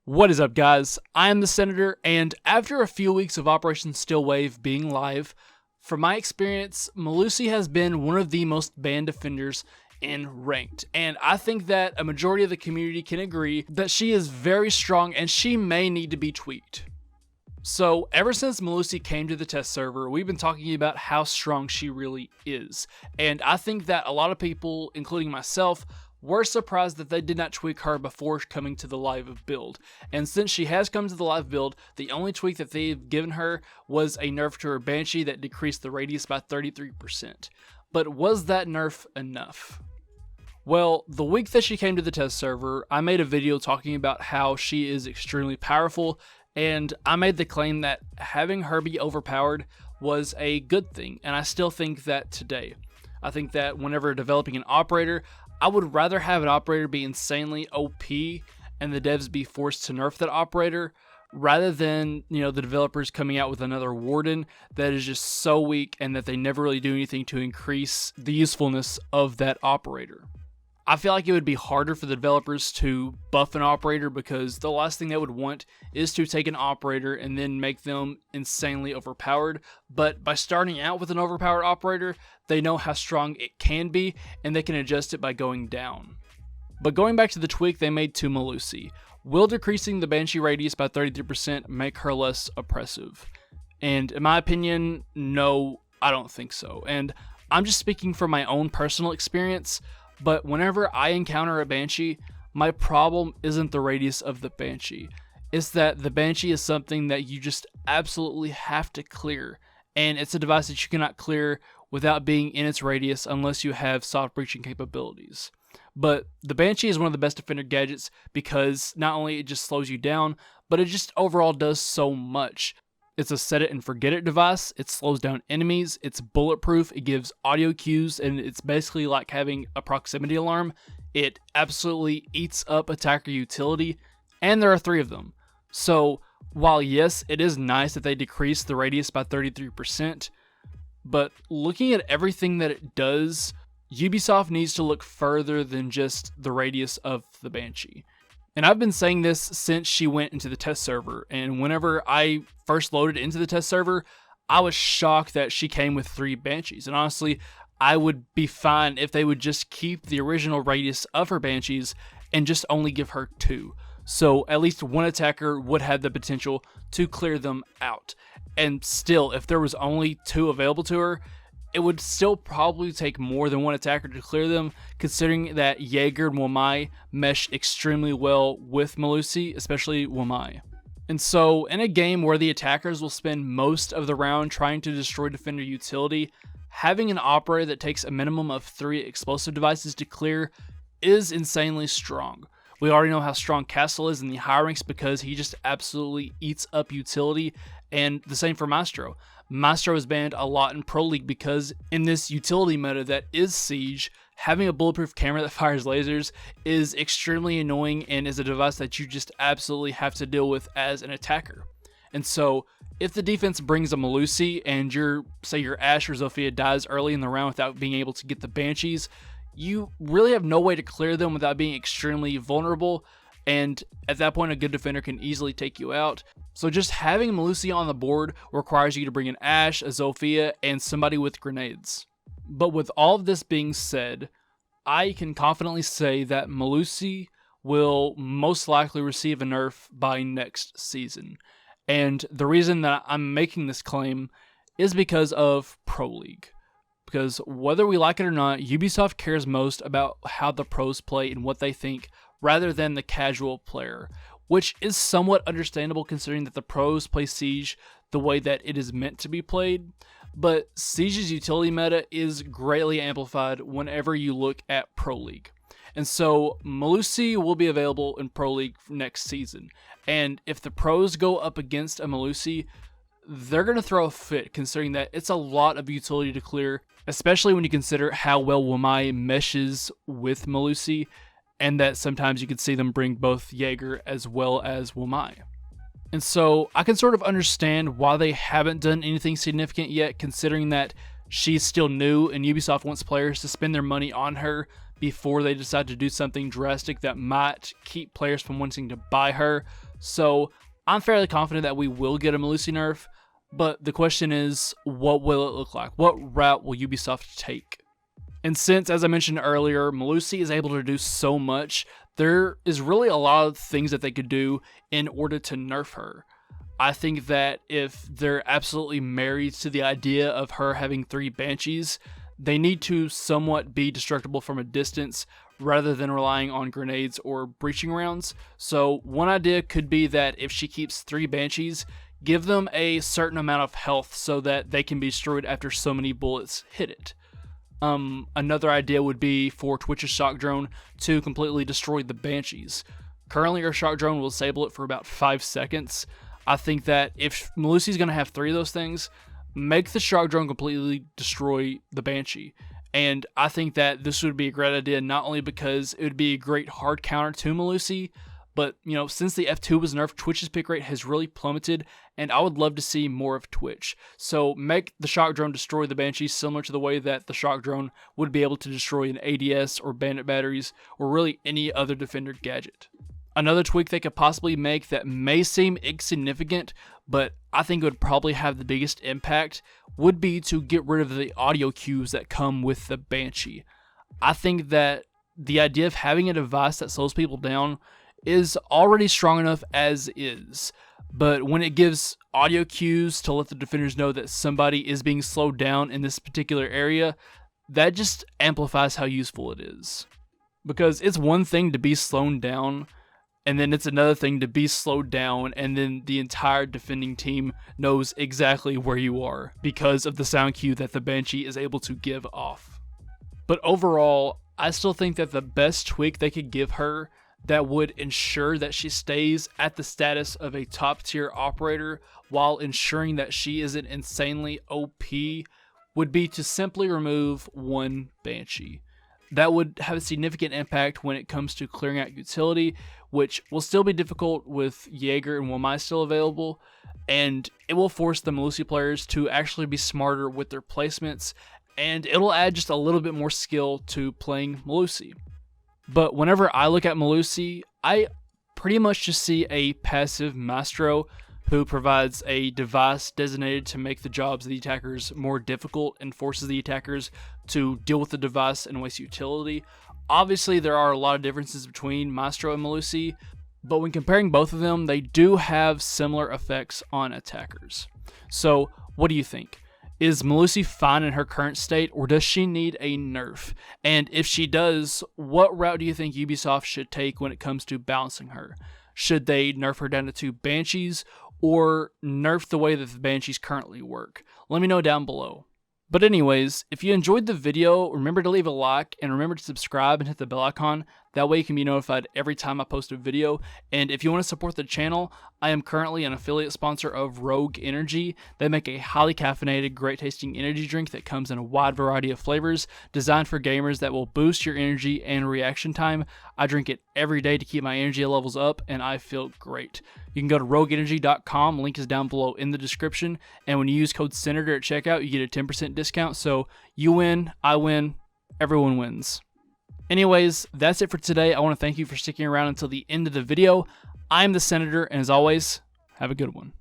What is up, guys? I am the Senator, and after a few weeks of Operation Stillwave being live, from my experience, Melusi has been one of the most banned defenders in Ranked, and I think that a majority of the community can agree that she is very strong and she may need to be tweaked. So ever since Melusi came to the test server, we've been talking about how strong she really is, and I think that a lot of people, including myself, were surprised that they did not tweak her before coming to the live build. And since she has come to the live build, the only tweak that they've given her was a nerf to her banshee that decreased the radius by 33%. But was that nerf enough? Well, the week that she came to the test server, I made a video talking about how she is extremely powerful, and I made the claim that having her be overpowered was a good thing, and I still think that today. I think that whenever developing an operator, I would rather have an operator be insanely OP and the devs be forced to nerf that operator rather than, the developers coming out with another warden that is just so weak and that they never really do anything to increase the usefulness of that operator. I feel like it would be harder for the developers to buff an operator because the last thing they would want is to take an operator and then make them insanely overpowered. But by starting out with an overpowered operator, they know how strong it can be and they can adjust it by going down. But going back to the tweak they made to Melusi, will decreasing the banshee radius by 33% make her less oppressive? And in my opinion, no, I don't think so. And I'm just speaking from my own personal experience. But whenever I encounter a banshee, my problem isn't the radius of the banshee. It's that the banshee is something that you just absolutely have to clear. And it's a device that you cannot clear without being in its radius unless you have soft breaching capabilities. But the banshee is one of the best defender gadgets because not only it just slows you down, but it just overall does so much. It's a set it and forget it device, it slows down enemies, it's bulletproof, it gives audio cues, and it's basically like having a proximity alarm. It absolutely eats up attacker utility, and there are 3 of them. So while yes, it is nice that they decreased the radius by 33%, but looking at everything that it does, Ubisoft needs to look further than just the radius of the banshee. And I've been saying this since she went into the test server, and whenever I first loaded into the test server, I was shocked that she came with 3 banshees, and honestly, I would be fine if they would just keep the original radius of her banshees and just only give her 2. So at least one attacker would have the potential to clear them out. And still, if there was only 2 available to her, it would still probably take more than one attacker to clear them, considering that Jaeger and Wamai mesh extremely well with Melusi, especially Wamai. And so, in a game where the attackers will spend most of the round trying to destroy defender utility, having an operator that takes a minimum of 3 explosive devices to clear is insanely strong. We already know how strong Castle is in the high ranks because he just absolutely eats up utility, and the same for Maestro. Maestro is banned a lot in Pro League because in this utility meta that is Siege, having a bulletproof camera that fires lasers is extremely annoying and is a device that you just absolutely have to deal with as an attacker. And so if the defense brings a Melusi and your Ashe or Zofia dies early in the round without being able to get the banshees, you really have no way to clear them without being extremely vulnerable. And at that point, a good defender can easily take you out. So just having Melusi on the board requires you to bring an Ashe, a Zofia, and somebody with grenades. But with all of this being said, I can confidently say that Melusi will most likely receive a nerf by next season. And the reason that I'm making this claim is because of Pro League. Because whether we like it or not, Ubisoft cares most about how the pros play and what they think rather than the casual player, which is somewhat understandable considering that the pros play Siege the way that it is meant to be played, but Siege's utility meta is greatly amplified whenever you look at Pro League. And so Melusi will be available in Pro League next season, and if the pros go up against a Melusi, they're going to throw a fit considering that it's a lot of utility to clear, especially when you consider how well Wamai meshes with Melusi, and that sometimes you can see them bring both Jaeger as well as Wamai. And so I can sort of understand why they haven't done anything significant yet, considering that she's still new and Ubisoft wants players to spend their money on her before they decide to do something drastic that might keep players from wanting to buy her. So I'm fairly confident that we will get a Melusi nerf, but the question is, what will it look like? What route will Ubisoft take? And since, as I mentioned earlier, Melusi is able to do so much, there is really a lot of things that they could do in order to nerf her. I think that if they're absolutely married to the idea of her having 3 banshees, they need to somewhat be destructible from a distance rather than relying on grenades or breaching rounds. So one idea could be that if she keeps 3 banshees, give them a certain amount of health so that they can be destroyed after so many bullets hit it. Another idea would be for Twitch's shock drone to completely destroy the banshees. Currently, our shock drone will disable it for about 5 seconds. I think that if Melusi's going to have 3 of those things, make the shock drone completely destroy the banshee. And I think that this would be a great idea, not only because it would be a great hard counter to Melusi, but, you know, since the F2 was nerfed, Twitch's pick rate has really plummeted, and I would love to see more of Twitch. So make the shock drone destroy the Banshee similar to the way that the shock drone would be able to destroy an ADS or bandit batteries or really any other defender gadget. Another tweak they could possibly make that may seem insignificant, but I think would probably have the biggest impact, would be to get rid of the audio cues that come with the Banshee. I think that the idea of having a device that slows people down is already strong enough as is, but when it gives audio cues to let the defenders know that somebody is being slowed down in this particular area, that just amplifies how useful it is. Because it's one thing to be slowed down, and then it's another thing to be slowed down, and then the entire defending team knows exactly where you are because of the sound cue that the Banshee is able to give off. But overall, I still think that the best tweak they could give her that would ensure that she stays at the status of a top tier operator while ensuring that she isn't insanely OP would be to simply remove 1 Banshee. That would have a significant impact when it comes to clearing out utility, which will still be difficult with Jaeger and Wamai still available, and it will force the Melusi players to actually be smarter with their placements, and it'll add just a little bit more skill to playing Melusi. But whenever I look at Melusi, I pretty much just see a passive Maestro who provides a device designated to make the jobs of the attackers more difficult and forces the attackers to deal with the device and waste utility. Obviously, there are a lot of differences between Maestro and Melusi, but when comparing both of them, they do have similar effects on attackers. So, what do you think? Is Melusi fine in her current state, or does she need a nerf? And if she does, what route do you think Ubisoft should take when it comes to balancing her? Should they nerf her down to 2 Banshees, or nerf the way that the Banshees currently work? Let me know down below. But anyways, if you enjoyed the video, remember to leave a like and remember to subscribe and hit the bell icon. That way you can be notified every time I post a video. And if you want to support the channel, I am currently an affiliate sponsor of Rogue Energy. They make a highly caffeinated, great tasting energy drink that comes in a wide variety of flavors, designed for gamers that will boost your energy and reaction time. I drink it every day to keep my energy levels up, and I feel great. You can go to rogueenergy.com, link is down below in the description, and when you use code Senator at checkout, you get a 10% discount, so you win, I win, everyone wins. Anyways, that's it for today. I want to thank you for sticking around until the end of the video. I'm the Senator, and as always, have a good one.